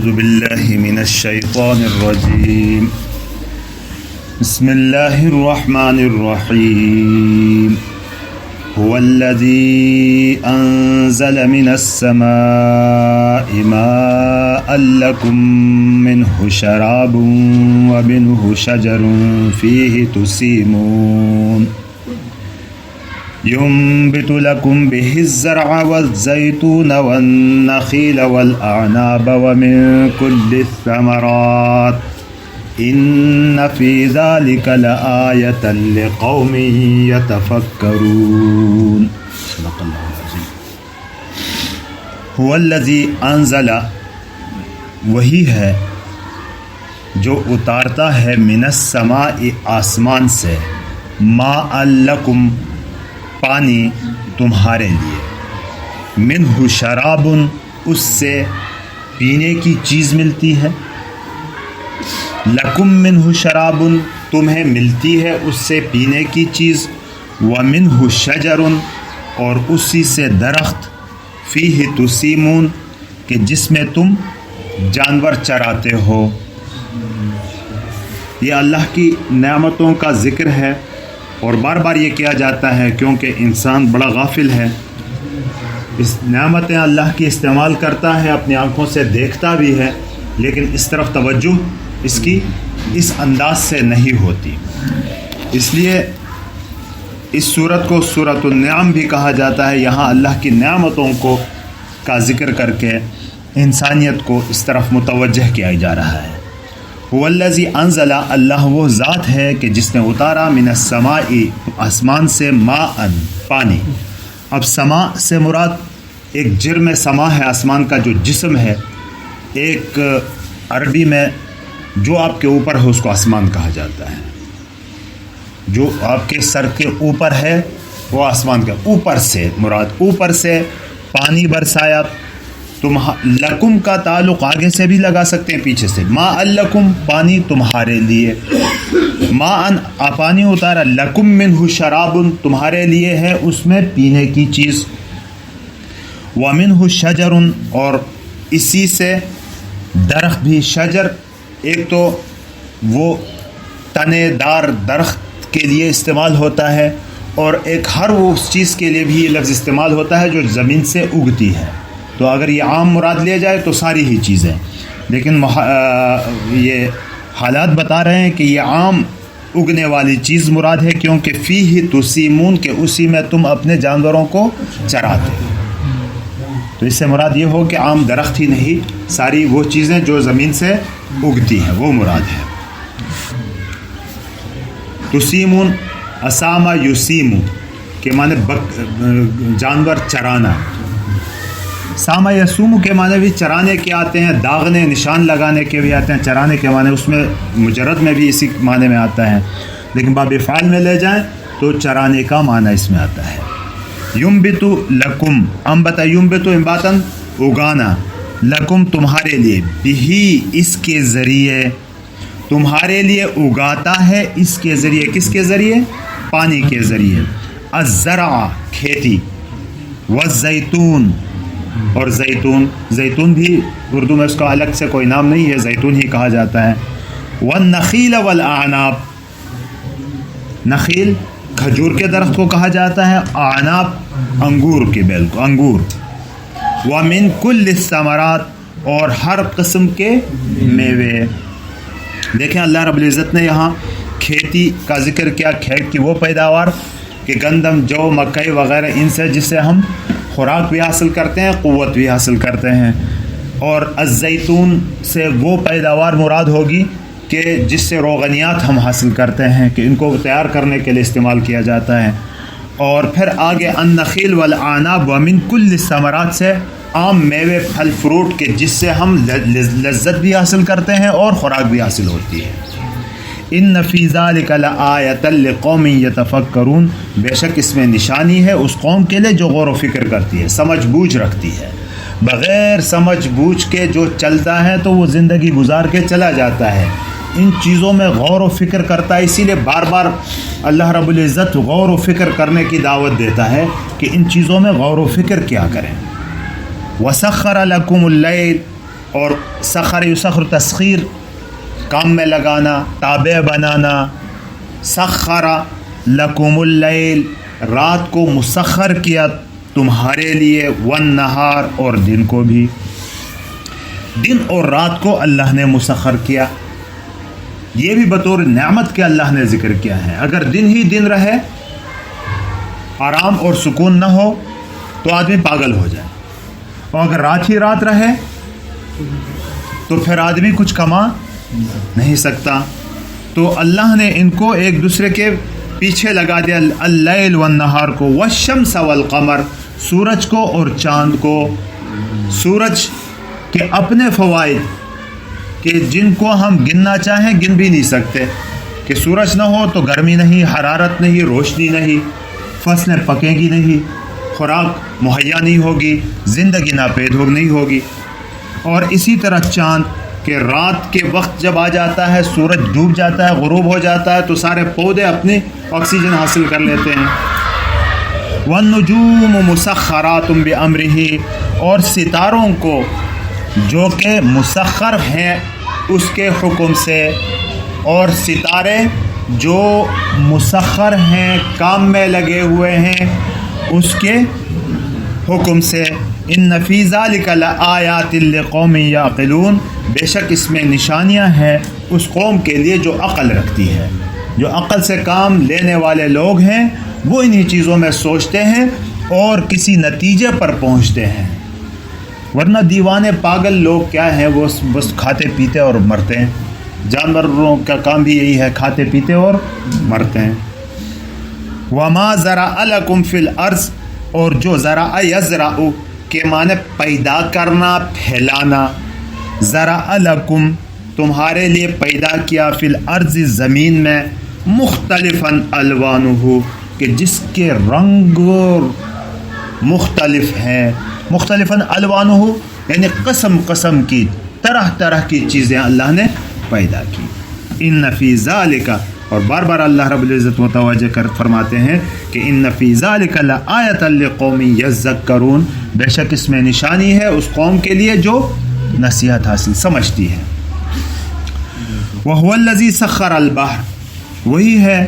أعوذ بالله من الشيطان الرجيم. بسم الله الرحمن الرحيم. هو الذي أنزل من السماء ماء لكم منه شراب ومنه شجر فيه تسيمون ينبت لكم به الزرع والزيتون والنخيل والأعناب ومن كل الثمرات إن في ذلك لآية لقوم يتفكرون. صدق الله العظيم. هو الذي أنزل، وہی ہے جو اتارتا ہے من السماء آسمان سے، ماء لکم پانی تمہارے لیے، منہ شراب اس سے پینے کی چیز ملتی ہے، لکم منہ شراب تمہیں ملتی ہے اس سے پینے کی چیز، ومنہ شجر اور اسی سے درخت، فیہ تسیمون کہ جس میں تم جانور چراتے ہو۔ یہ اللہ کی نعمتوں کا ذکر ہے اور بار بار یہ کیا جاتا ہے کیونکہ انسان بڑا غافل ہے، اس نعمتیں اللہ کی استعمال کرتا ہے، اپنی آنکھوں سے دیکھتا بھی ہے، لیکن اس طرف توجہ اس کی اس انداز سے نہیں ہوتی۔ اس لیے اس سورت کو سورۃ النعم بھی کہا جاتا ہے۔ یہاں اللہ کی نعمتوں کا ذکر کر کے انسانیت کو اس طرف متوجہ کیا جا رہا ہے۔ هو الذی انزل، اللہ وہ ذات ہے کہ جس نے اتارا من السماء آسمان سے، ماء پانی۔ اب سما سے مراد ایک جرم سما ہے، آسمان کا جو جسم ہے، ایک عربی میں جو آپ کے اوپر ہے اس کو آسمان کہا جاتا ہے، جو آپ کے سر کے اوپر ہے وہ آسمان کا، اوپر سے مراد اوپر سے پانی برسایا۔ لکم کا تعلق آگے سے بھی لگا سکتے ہیں، پیچھے سے، ماء لکم پانی تمہارے لیے، ماء پانی اتارا، لکم منہ شراب تمہارے لیے ہے اس میں پینے کی چیز، ومنہ شجر اور اسی سے درخت بھی۔ شجر ایک تو وہ تنے دار درخت کے لیے استعمال ہوتا ہے، اور ایک ہر وہ اس چیز کے لیے بھی یہ لفظ استعمال ہوتا ہے جو زمین سے اگتی ہے۔ تو اگر یہ عام مراد لیا جائے تو ساری ہی چیزیں، لیکن یہ حالات بتا رہے ہیں کہ یہ عام اگنے والی چیز مراد ہے، کیونکہ فیہ تسیمون کہ اسی میں تم اپنے جانوروں کو چراتے ہو۔ تو اس سے مراد یہ ہو کہ عام درخت ہی نہیں، ساری وہ چیزیں جو زمین سے اگتی ہیں وہ مراد ہے۔ تسیمون اسامہ یسیمو کے معنی جانور چرانا، سامہ یسوم کے معنی بھی چرانے کے آتے ہیں، داغنے نشان لگانے کے بھی آتے ہیں، چرانے کے معنی اس میں مجرد میں بھی اسی معنی میں آتا ہے، لیکن باب فعل میں لے جائیں تو چرانے کا معنی اس میں آتا ہے۔ ینبت لکم، انبتا ینبت انباتن اگانا، لکم تمہارے لیے، بہی اس کے ذریعے، تمہارے لیے اگاتا ہے اس کے ذریعے، کس کے ذریعے؟ پانی کے ذریعے، الزرع کھیتی، والزیتون اور زیتون بھی اردو میں اس کا الگ سے کوئی نام نہیں ہے، زیتون ہی کہا جاتا ہے، والنخیل والاعناب، نخیل کھجور کے درخت کو کہا جاتا ہے، اعناب انگور کے بیل کو، انگور، ومن کل الثمرات اور ہر قسم کے میوے۔ دیکھیں اللہ رب العزت نے یہاں کھیتی کا ذکر کیا، کھیت کی وہ پیداوار کہ گندم، جو، مکئی وغیرہ، ان سے جس سے ہم خوراک بھی حاصل کرتے ہیں، قوت بھی حاصل کرتے ہیں، اور الزیتون سے وہ پیداوار مراد ہوگی کہ جس سے روغنیات ہم حاصل کرتے ہیں کہ ان کو تیار کرنے کے لیے استعمال کیا جاتا ہے، اور پھر آگے النخیل والاعناب ومن کل الثمرات سے عام میوے، پھل، فروٹ کے جس سے ہم لذت بھی حاصل کرتے ہیں اور خوراک بھی حاصل ہوتی ہے۔ ان فی ذلک لآیۃ لقوم یتفکرون، بے شک اس میں نشانی ہے اس قوم کے لیے جو غور و فکر کرتی ہے، سمجھ بوجھ رکھتی ہے۔ بغیر سمجھ بوجھ کے جو چلتا ہے تو وہ زندگی گزار کے چلا جاتا ہے، ان چیزوں میں غور و فکر کرتا ہے۔ اسی لیے بار بار اللہ رب العزت غور و فکر کرنے کی دعوت دیتا ہے کہ ان چیزوں میں غور و فکر کیا کریں۔ وَسَخَّرَ لَكُمُ اللَّيْلَ، اور سخر یسخر تسخیر کام میں لگانا، تابع بنانا. سخر لکم اللیل رات کو مسخر کیا تمہارے لیے، والنہار اور دن کو بھی. دن اور رات کو اللہ نے مسخر کیا. یہ بھی بطور نعمت کے اللہ نے ذکر کیا ہے. اگر دن ہی دن رہے، آرام اور سکون نہ ہو تو آدمی پاگل ہو جائے، اور اگر رات ہی رات رہے تو پھر آدمی کچھ کما نہیں سکتا. تو اللہ نے ان کو ایک دوسرے کے پیچھے لگا دیا، اللیل والنہار کو، والشمس والقمر سورج کو اور چاند کو. سورج کے اپنے فوائد کہ جن کو ہم گننا چاہیں گن بھی نہیں سکتے، کہ سورج نہ ہو تو گرمی نہیں، حرارت نہیں، روشنی نہیں، فصلیں پکیں گی نہیں، خوراک مہیا نہیں ہوگی، زندگی ناپید نہیں ہوگی. اور اسی طرح چاند کہ رات کے وقت جب آ جاتا ہے، سورج ڈوب جاتا ہے، غروب ہو جاتا ہے، تو سارے پودے اپنی آکسیجن حاصل کر لیتے ہیں. والنجوم مسخرات بامرہ اور ستاروں کو جو کہ مسخر ہیں اس کے حکم سے، اور ستارے جو مسخر ہیں کام میں لگے ہوئے ہیں اس کے حکم سے. ان فی ذلک لآیات لقوم یعقلون بے شک اس میں نشانیاں ہیں اس قوم کے لیے جو عقل رکھتی ہے. جو عقل سے کام لینے والے لوگ ہیں وہ انہی چیزوں میں سوچتے ہیں اور کسی نتیجے پر پہنچتے ہیں. ورنہ دیوانے پاگل لوگ کیا ہیں، وہ بس کھاتے پیتے اور مرتے ہیں. جانوروں کا کام بھی یہی ہے، کھاتے پیتے اور مرتے ہیں. وما زرع لکم فی الارض اور جو زرع یزرع کے معنی پیدا کرنا، پھیلانا. زرع لکم تمہارے لیے پیدا کیا، فی الارض زمین میں، مختلفاً الوانہ کہ جس کے رنگ مختلف ہیں. مختلفاً الوانہ یعنی قسم قسم کی، طرح طرح کی چیزیں اللہ نے پیدا کی. ان فی ذالک اور بار بار اللہ رب العزت متوجہ فرماتے ہیں کہ ان فی ذالک لآیۃ لقوم یذکرون بے شک اس میں نشانی ہے اس قوم کے لیے جو نصیحت حاصل سمجھتی ہے. وَهُوَ الَّذِي سَخَّرَ الْبَحْرَ وہی ہے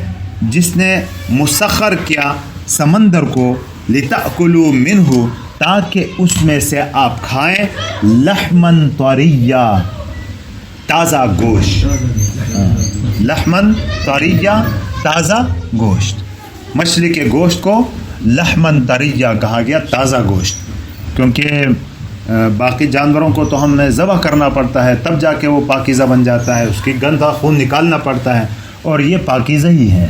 جس نے مسخر کیا سمندر کو، لِتَأْكُلُوا مِنْهُ تاکہ اس میں سے آپ کھائیں، لحمن طریہ تازہ گوشت. لحمن طریہ تازہ گوشت. مچھلی کے گوشت کو لحمن طریہ کہا گیا، تازہ گوشت، کیونکہ باقی جانوروں کو تو ہمیں ذبح کرنا پڑتا ہے تب جا کے وہ پاکیزہ بن جاتا ہے، اس کی گندہ خون نکالنا پڑتا ہے، اور یہ پاکیزہ ہی ہے.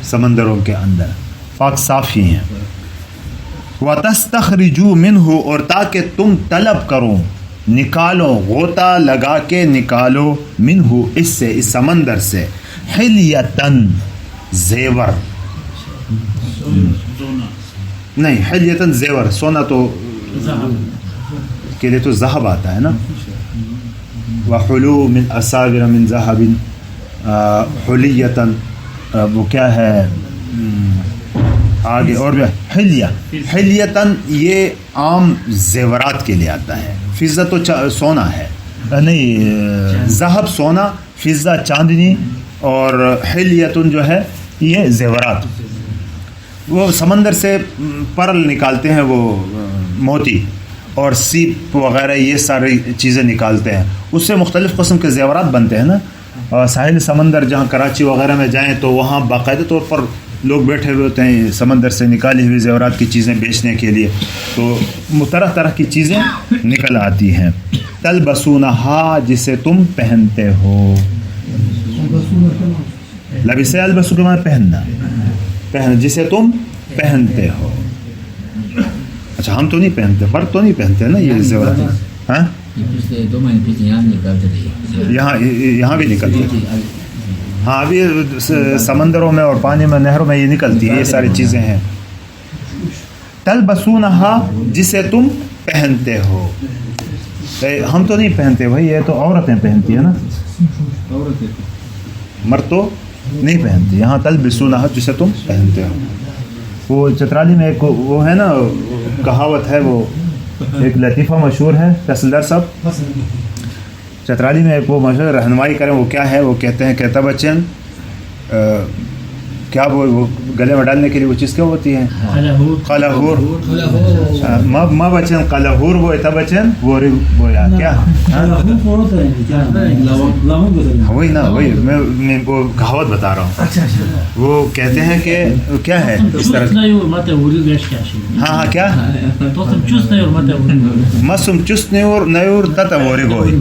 سمندروں کے اندر پاک صاف ہی ہیں. وَتَسْتَخْرِجُوا مِنْهُ اور تاکہ تم طلب کرو، نکالو، غوطہ لگا کے نکالو، منہو اس سے، اس سمندر سے، حلیتن زیور، نہیں حلیتن زیور، سونا تو کے لیے تو ذہب آتا ہے نا. وحلو من اساور من ذہب حلیتن، وہ کیا ہے آگے اور بھی حلیہ. حلیتن یہ عام زیورات کے لیے آتا ہے. فضہ تو سونا ہے، نہیں ذہب سونا، فضہ چاندنی، اور حلیتن جو ہے یہ زیورات. وہ سمندر سے پرل نکالتے ہیں، وہ موتی اور سیپ وغیرہ یہ ساری چیزیں نکالتے ہیں، اس سے مختلف قسم کے زیورات بنتے ہیں نا. اور ساحل سمندر جہاں کراچی وغیرہ میں جائیں تو وہاں باقاعدہ طور پر لوگ بیٹھے ہوئے ہوتے ہیں سمندر سے نکالی ہوئی زیورات کی چیزیں بیچنے کے لیے، تو طرح طرح کی چیزیں نکل آتی ہیں. تلبسونہا جسے تم پہنتے ہو. لبس البسو کے معنی پہننا، جسے تم پہنتے ہو. اچھا ہم تو نہیں پہنتے، فرد تو نہیں پہنتے نا یہ زیورات. ہاں یہاں بھی نکلتی، ہاں ابھی سمندروں میں اور پانی میں، نہروں میں یہ نکلتی ہے، یہ ساری چیزیں ہیں. تلبسونہا جسے تم پہنتے ہو. ہم تو نہیں پہنتے بھائی، یہ تو عورتیں پہنتی ہیں نا، مرد تو نہیں پہنتی. یہاں تلبسونہا جسے تم پہنتے ہو. وہ چترالی میں ایک وہ ہے نا کہاوت ہے، وہ ایک لطیفہ مشہور ہے تحصیلدار صاحب چترالی میں، ایک وہ مشہور رہنمائی کریں، وہ کیا ہے، وہ کہتے ہیں کہتا بچن کیا وہ گلے میں ڈالنے کے لیے وہ چیز کیا ہوتی ہے؟ قلہور. ما بچن قلہور وہ ایتا بچن وہ یا کیا وہی نا، وہی میں وہ کہاوت بتا رہا ہوں. وہ کہتے ہیں کہ کیا ہے اس طرح، ہاں کیا مسم چست نیور نیور تتا ووری گوئی،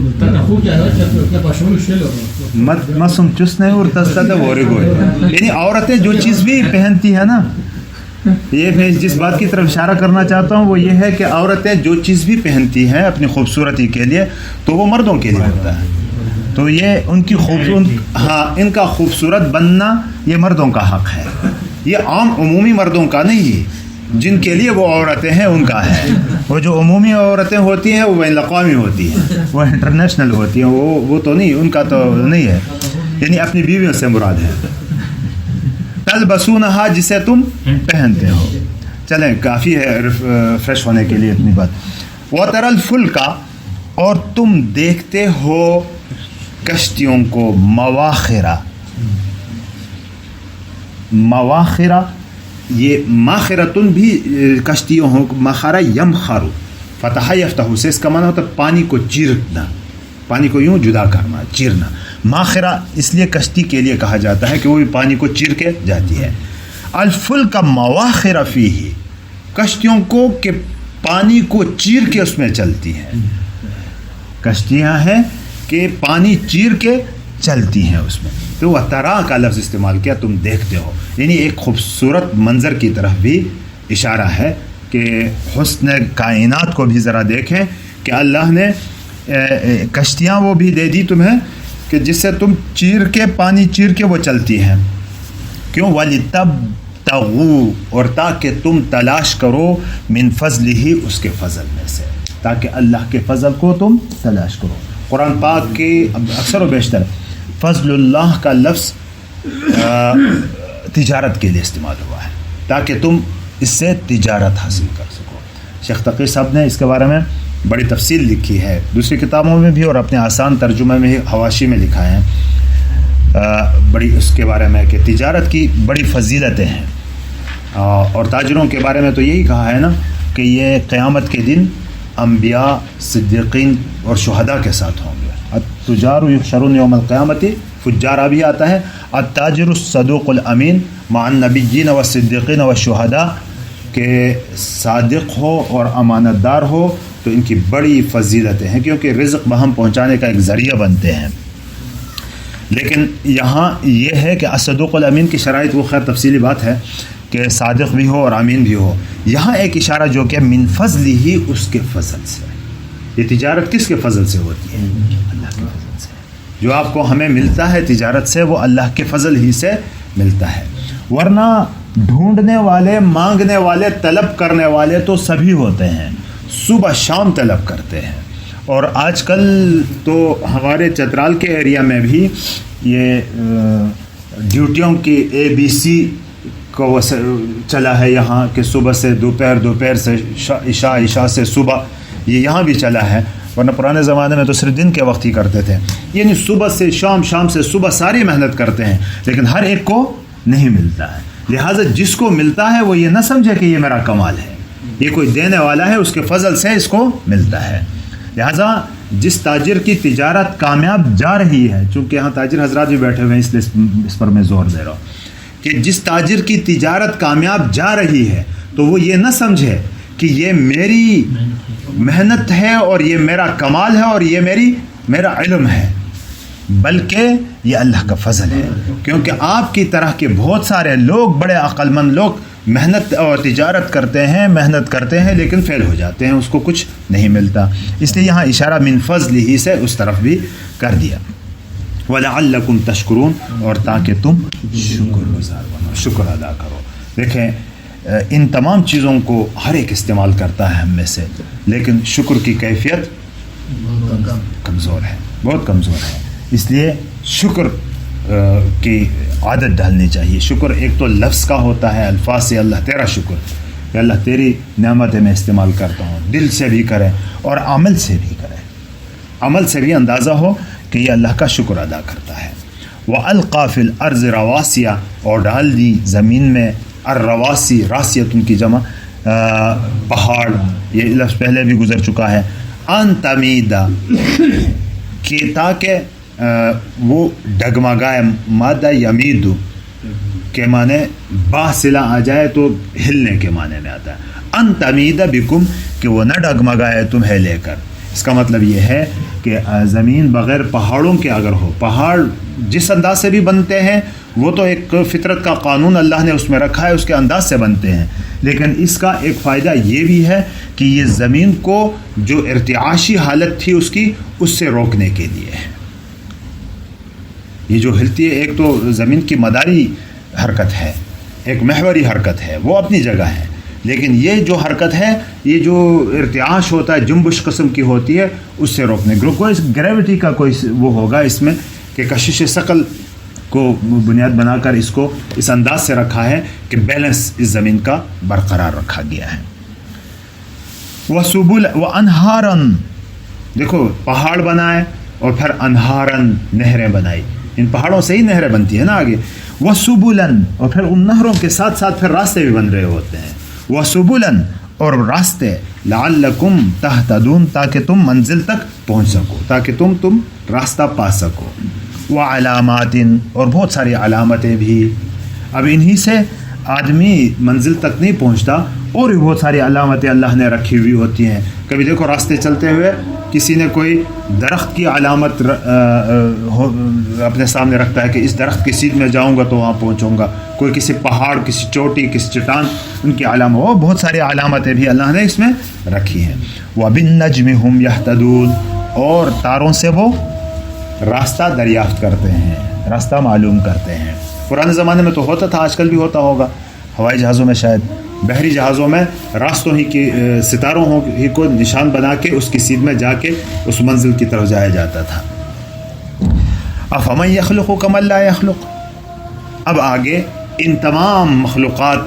مسم چست نیور تتا ووری گوئی. یعنی عورتیں جو چیز بھی پہنتی ہے نا، یہ میں جس بات کی طرف اشارہ کرنا چاہتا ہوں وہ یہ ہے کہ عورتیں جو چیز بھی پہنتی ہیں اپنی خوبصورتی کے لیے تو وہ مردوں کے لیے ہوتا ہے. تو یہ ان کی ان کا خوبصورت بننا یہ مردوں کا حق ہے، یہ عام عمومی مردوں کا نہیں، جن کے لیے وہ عورتیں ہیں ان کا ہے. وہ جو عمومی عورتیں ہوتی ہیں وہ بین الاقوامی ہوتی ہیں، وہ انٹرنیشنل ہوتی ہیں، وہ تو نہیں، ان کا تو نہیں ہے. یعنی اپنی بیویوں سے مراد ہے. تلبسونہا جسے تم پہنتے ہو. چلیں کافی ہے فریش ہونے کے لیے اتنی بات. وَتَرَى الْفُلْكَ اور تم دیکھتے ہو کشتیوں کو، مواخرہ. مواخرہ یہ ماخرتن بھی کشتیوں ہوں، مخارہ یمخرو فتح یفتح سے اس کا معنی ہوتا ہے پانی کو چیرنا، پانی کو یوں جدا کرنا، چیرنا. ماخرہ اس لیے کشتی کے لیے کہا جاتا ہے کہ وہ بھی پانی کو چیر کے جاتی ہے. الفلک مواخر فیہ کشتیوں کو کہ پانی کو چیر کے اس میں چلتی ہیں. کشتیاں ہیں کہ پانی چیر کے چلتی ہیں اس میں. تو وہ ترا کا لفظ استعمال کیا، تم دیکھتے ہو، یعنی ایک خوبصورت منظر کی طرف بھی اشارہ ہے کہ حسن کائنات کو بھی ذرا دیکھیں کہ اللہ نے کشتیاں وہ بھی دے دی تمہیں کہ جس سے تم چیر کے پانی چیر کے وہ چلتی ہیں. کیوں؟ وَلِتَبْتَغُوا اور تاکہ تم تلاش کرو من فضلہ اس کے فضل میں سے، تاکہ اللہ کے فضل کو تم تلاش کرو. قرآن پاک کے اکثر و بیشتر فضل اللہ کا لفظ تجارت کے لیے استعمال ہوا ہے، تاکہ تم اس سے تجارت حاصل کر سکو. شیخ تقی صاحب نے اس کے بارے میں بڑی تفصیل لکھی ہے، دوسری کتابوں میں بھی اور اپنے آسان ترجمے میں حواشی میں لکھا ہے بڑی اس کے بارے میں کہ تجارت کی بڑی فضیلتیں ہیں. اور تاجروں کے بارے میں تو یہی کہا ہے نا کہ یہ قیامت کے دن انبیاء، صدیقین اور شہداء کے ساتھ ہوں گے. التجار یحشرون یوم القیامت، فجارہ بھی آتا ہے. التاجر الصدوق الامین مع النبیین والصدیقین والشہداء، کہ صادق ہو اور امانت دار ہو تو ان کی بڑی فضیلتیں ہیں، کیونکہ رزق بہم پہنچانے کا ایک ذریعہ بنتے ہیں. لیکن یہاں یہ ہے کہ الصدوق الامین کی شرائط وہ خیر تفصیلی بات ہے کہ صادق بھی ہو اور امین بھی ہو. یہاں ایک اشارہ جو کہ من فضل ہی اس کے فضل سے. یہ تجارت کس کے فضل سے ہوتی ہے؟ اللہ کے فضل سے. جو آپ کو ہمیں ملتا ہے تجارت سے وہ اللہ کے فضل ہی سے ملتا ہے. ورنہ ڈھونڈنے والے، مانگنے والے، طلب کرنے والے تو سبھی ہوتے ہیں، صبح شام طلب کرتے ہیں. اور آج کل تو ہمارے چترال کے ایریا میں بھی یہ ڈیوٹیوں کی ABC کو چلا ہے یہاں کہ صبح سے دوپہر، دوپہر سے عشاء، عشاء سے صبح، یہ یہاں بھی چلا ہے. ورنہ پرانے زمانے میں تو صرف دن کے وقت ہی کرتے تھے. یعنی صبح سے شام، شام سے صبح، ساری محنت کرتے ہیں لیکن ہر ایک کو نہیں ملتا ہے. لہٰذا جس کو ملتا ہے وہ یہ نہ سمجھے کہ یہ میرا کمال ہے، یہ کوئی دینے والا ہے، اس کے فضل سے اس کو ملتا ہے. لہٰذا جس تاجر کی تجارت کامیاب جا رہی ہے، چونکہ یہاں تاجر حضرات بھی بیٹھے ہوئے ہیں اس لیے اس پر میں زور دے رہا ہوں کہ جس تاجر کی تجارت کامیاب جا رہی ہے تو وہ یہ نہ سمجھے کہ یہ میری محنت ہے اور یہ میرا کمال ہے اور یہ میرا علم ہے، بلکہ یہ اللہ کا فضل ہے. کیونکہ آپ کی طرح کے بہت سارے لوگ، بڑے عقل مند لوگ محنت اور تجارت کرتے ہیں، محنت کرتے ہیں لیکن فیل ہو جاتے ہیں، اس کو کچھ نہیں ملتا. اس لیے یہاں اشارہ من فضل ہی سے اس طرف بھی کر دیا. وَلَعَلَّكُمْ تَشْكُرُونَ اور تاکہ تم شکر گزار بنو، شکر ادا کرو. دیکھیں ان تمام چیزوں کو ہر ایک استعمال کرتا ہے ہم میں سے، لیکن شکر کی کیفیت کمزور ہے، بہت کمزور ہے. اس لیے شکر کی عادت ڈالنی چاہیے. شکر ایک تو لفظ کا ہوتا ہے، الفاظ سے اللہ تیرا شکر، کہ اللہ تیری نعمتیں میں استعمال کرتا ہوں، دل سے بھی کریں اور عمل سے بھی کریں، عمل سے بھی اندازہ ہو کہ یہ اللہ کا شکر ادا کرتا ہے۔ وَأَلْقَى فِي الْأَرْضِ رَوَاسِيَ، اور ڈال دی زمین میں، الرواسی راسیت ان کی جمع پہاڑ، یہ لفظ پہلے بھی گزر چکا ہے، ان تمیدہ کہ تاکہ وہ ڈگمگائے، مادہ یمیدو کے معنی با صلہ آ جائے تو ہلنے کے معنی میں آتا ہے، ان تمیدہ بکم کہ وہ نہ ڈگمگائے تمہیں لے کر۔ اس کا مطلب یہ ہے کہ زمین بغیر پہاڑوں کے اگر ہو، پہاڑ جس انداز سے بھی بنتے ہیں وہ تو ایک فطرت کا قانون اللہ نے اس میں رکھا ہے، اس کے انداز سے بنتے ہیں، لیکن اس کا ایک فائدہ یہ بھی ہے کہ یہ زمین کو جو ارتعاشی حالت تھی اس کی، اس سے روکنے کے لیے ہے۔ یہ جو ہلتی ہے، ایک تو زمین کی مداری حرکت ہے، ایک محوری حرکت ہے، وہ اپنی جگہ ہے، لیکن یہ جو حرکت ہے، یہ جو ارتعاش ہوتا ہے، جنبش قسم کی ہوتی ہے، اس سے روکنے کوئی گریوٹی کا کوئی وہ ہوگا اس میں کہ کشش ثقل کو بنیاد بنا کر اس کو اس انداز سے رکھا ہے کہ بیلنس اس زمین کا برقرار رکھا گیا ہے۔ وَسُبُلًا وَأَنْهَارًا، دیکھو پہاڑ بنائے اور پھر انہارن نہریں بنائی، ان پہاڑوں سے ہی نہریں بنتی ہیں نا آگے۔ وَسُبُلًا، اور پھر ان نہروں کے ساتھ ساتھ پھر راستے بھی بن رہے ہوتے ہیں۔ وَسُبُلًا، اور راستے، لَعَلَّكُمْ تَهْتَدُونَ، تاکہ تم منزل تک پہنچ سکو، تاکہ تم راستہ پا سکو۔ وَعَلَامَاتٍ، اور بہت ساری علامتیں بھی، اب انہی سے آدمی منزل تک نہیں پہنچتا، اور بھی بہت ساری علامتیں اللہ نے رکھی ہوئی ہوتی ہیں۔ کبھی دیکھو راستے چلتے ہوئے کسی نے کوئی درخت کی علامت اپنے سامنے رکھتا ہے کہ اس درخت کی سیدھ میں جاؤں گا تو وہاں پہنچوں گا، کوئی کسی پہاڑ، کسی چوٹی، کسی چٹان، ان کی علامت، وہ بہت ساری علامتیں بھی اللہ نے اس میں رکھی ہیں۔ وَبِالنَّجْمِ هُمْ يَهْتَدُونَ، اور تاروں سے وہ راستہ دریافت کرتے ہیں، راستہ معلوم کرتے ہیں۔ پرانے زمانے میں تو ہوتا تھا، آج کل بھی ہوتا ہوگا، ہوائی جہازوں میں، شاید بحری جہازوں میں راستوں ہی کی ستاروں ہی کو نشان بنا کے اس کی سیدھ میں جا کے اس منزل کی طرف جایا جاتا تھا۔ أَفَمَنْ يَخْلُقُ كَمَنْ لَا يَخْلُقُ، اب آگے ان تمام مخلوقات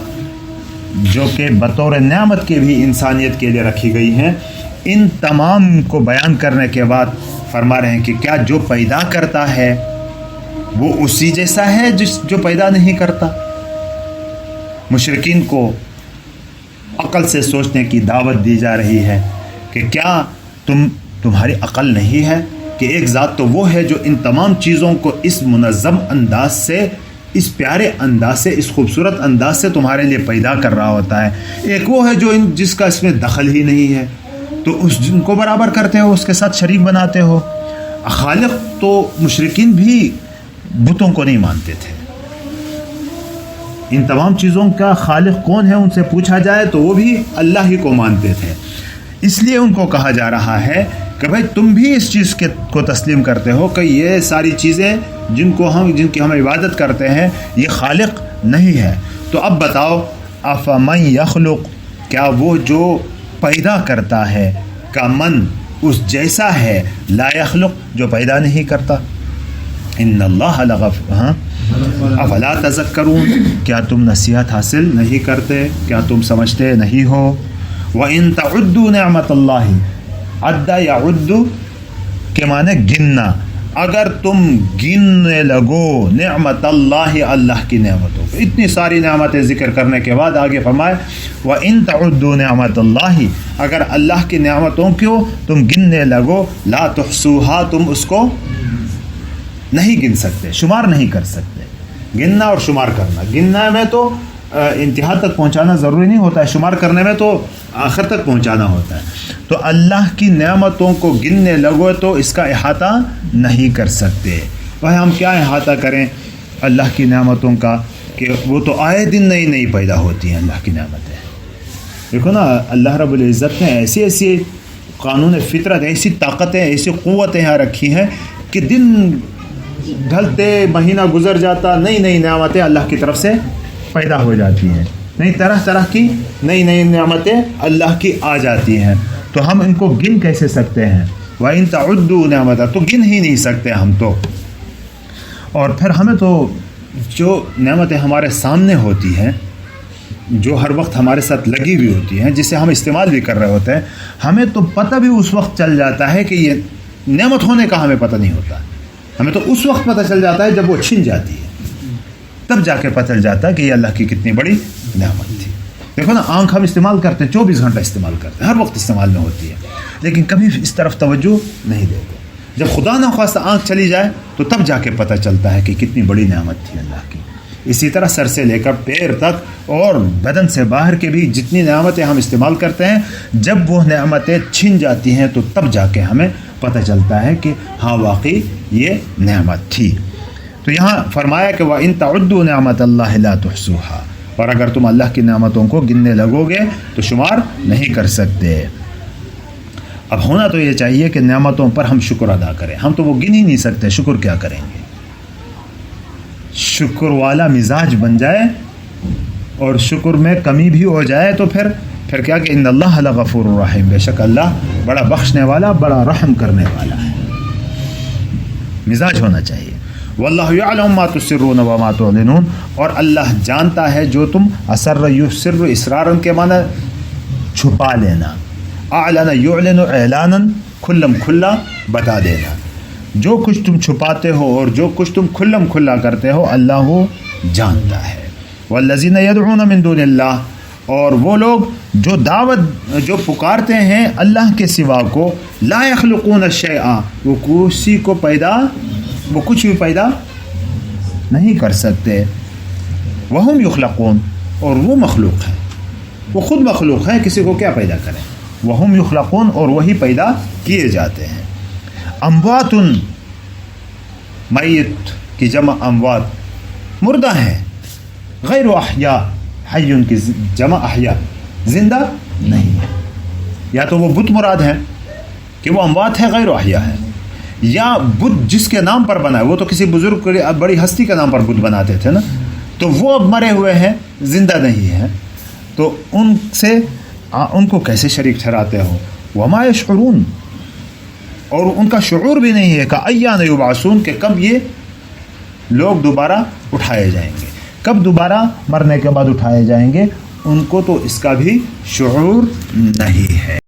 جو کہ بطور نعمت کے بھی انسانیت کے لیے رکھی گئی ہیں، ان تمام کو بیان کرنے کے بعد فرما رہے ہیں کہ کیا جو پیدا کرتا ہے وہ اسی جیسا ہے جو پیدا نہیں کرتا؟ مشرکین کو عقل سے سوچنے کی دعوت دی جا رہی ہے کہ کیا تمہاری عقل نہیں ہے کہ ایک ذات تو وہ ہے جو ان تمام چیزوں کو اس منظم انداز سے، اس پیارے انداز سے، اس خوبصورت انداز سے تمہارے لیے پیدا کر رہا ہوتا ہے، ایک وہ ہے جو جس کا اس میں دخل ہی نہیں ہے، تو اس جن کو برابر کرتے ہو، اس کے ساتھ شریک بناتے ہو۔ خالق تو مشرکین بھی بتوں کو نہیں مانتے تھے، ان تمام چیزوں کا خالق کون ہے ان سے پوچھا جائے تو وہ بھی اللہ ہی کو مانتے تھے، اس لیے ان کو کہا جا رہا ہے کہ بھائی تم بھی اس چیز کو تسلیم کرتے ہو کہ یہ ساری چیزیں جن کی ہم عبادت کرتے ہیں یہ خالق نہیں ہے، تو اب بتاؤ افمن یخلق، کیا وہ جو پیدا کرتا ہے، کا من اس جیسا ہے، لا یخلق جو پیدا نہیں کرتا۔ ان اللہ افلا تذکرون، کیا تم نصیحت حاصل نہیں کرتے، کیا تم سمجھتے نہیں ہو؟ وَإِن تَعُدُّوا نِعْمَةَ اللَّهِ، عَدَّ يَعُدُّ کے معنی گننا، اگر تم گننے لگو نعمت اللہ، اللہ کی نعمتوں کو، اتنی ساری نعمتیں ذکر کرنے کے بعد آگے فرمائے وَإِن تَعُدُّوا نِعْمَةَ اللَّهِ، اگر اللہ کی نعمتوں کو تم گننے لگو، لا تحصوها، تم اس کو نہیں گن سکتے، شمار نہیں کر سکتے۔ گننا اور شمار کرنا، گننا میں تو انتہا تک پہنچانا ضروری نہیں ہوتا ہے، شمار کرنے میں تو آخر تک پہنچانا ہوتا ہے، تو اللہ کی نعمتوں کو گننے لگو تو اس کا احاطہ نہیں کر سکتے۔ بھائی ہم کیا احاطہ کریں اللہ کی نعمتوں کا، کہ وہ تو آئے دن نئی پیدا ہوتی ہیں اللہ کی نعمتیں۔ دیکھو نا، اللہ رب العزت نے ایسی قانون فطرت، ایسی طاقتیں، ایسی قوتیں یہاں رکھی ہیں کہ دن ڈھلتے مہینہ گزر جاتا، نئی نعمتیں اللہ کی طرف سے پیدا ہو جاتی ہیں، نئی طرح کی نئی نعمتیں اللہ کی آ جاتی ہیں، تو ہم ان کو گن کیسے سکتے ہیں؟ وَإِن تَعُدُّوا نِعْمَةَ، تو گن ہی نہیں سکتے ہم تو۔ اور پھر ہمیں تو جو نعمتیں ہمارے سامنے ہوتی ہیں جو ہر وقت ہمارے ساتھ لگی ہوئی ہوتی ہیں، جسے ہم استعمال بھی کر رہے ہوتے ہیں، ہمیں تو پتہ بھی اس وقت چل جاتا ہے کہ یہ نعمت ہونے کا ہمیں پتہ نہیں ہوتا. ہمیں تو اس وقت پتہ چل جاتا ہے جب وہ چھن جاتی ہے، تب جا کے پتہ چل جاتا ہے کہ یہ اللہ کی کتنی بڑی نعمت تھی. دیکھو نا، آنکھ ہم استعمال کرتے ہیں، 24 گھنٹہ استعمال کرتے ہیں، ہر وقت استعمال میں ہوتی ہے، لیکن کبھی اس طرف توجہ نہیں دیتے. جب خدا نخواستہ آنکھ چلی جائے تو تب جا کے پتہ چلتا ہے کہ کتنی بڑی نعمت تھی اللہ کی. اسی طرح سر سے لے کر پیر تک اور بدن سے باہر کے بھی جتنی نعمتیں ہم استعمال کرتے ہیں، جب وہ نعمتیں چھن جاتی ہیں تو تب جا کے ہمیں پتہ چلتا ہے کہ ہاں واقعی یہ نعمت تھی. تو یہاں فرمایا کہ وَإِن تَعُدُّوا نِعْمَةَ اللَّهِ لَا تُحْصُوهَا، اور اگر تم اللہ کی نعمتوں کو گننے لگو گے تو شمار نہیں کر سکتے. اب ہونا تو یہ چاہیے کہ نعمتوں پر ہم شکر ادا کریں. ہم تو وہ گن ہی نہیں سکتے، شکر کیا کریں گے. شکر والا مزاج بن جائے اور شکر میں کمی بھی ہو جائے تو پھر کیا کہ ان اللہ لغفور الرحیم، بے شک اللہ بڑا بخشنے والا، بڑا رحم کرنے والا ہے. مزاج ہونا چاہیے. واللہ یعلم ما تسرون وما تعلنون، اور اللہ جانتا ہے جو تم اسر یسر، اسرارن کے معنی چھپا لینا، اعلن یعلن اعلانا، کھلم کھلا بتا دینا. جو کچھ تم چھپاتے ہو اور جو کچھ تم کھلم کھلا کرتے ہو اللہ وہ جانتا ہے. والذین یدعون من دون اللہ، اور وہ لوگ جو جو پکارتے ہیں اللہ کے سوا کو، لا یخلقون شیئا، وہ کچھ بھی پیدا نہیں کر سکتے. وہم یخلقون، اور وہ مخلوق ہیں، وہ خود مخلوق ہیں، کسی کو کیا پیدا کریں. وہم یخلقون، اور وہی پیدا کیے جاتے ہیں. اموات، میت کی جمع اموات، مردہ ہیں. غیر احیاء، حی کی جمع احیاء، زندہ نہیں ہے. یا تو وہ بت مراد ہیں کہ وہ اموات ہے، غیر احیاء ہے، یا بت جس کے نام پر بنا ہے، وہ تو کسی بزرگ بڑی ہستی کے نام پر بت بناتے تھے نا، تو وہ اب مرے ہوئے ہیں، زندہ نہیں ہیں، تو ان کو کیسے شریک ٹھہراتے ہو. وما یشعرون، اور ان کا شعور بھی نہیں ہے کہ ایان یبعثون، کہ کب یہ لوگ دوبارہ اٹھائے جائیں گے، کب دوبارہ مرنے کے بعد اٹھائے جائیں گے. ان کو تو اس کا بھی شعور نہیں ہے.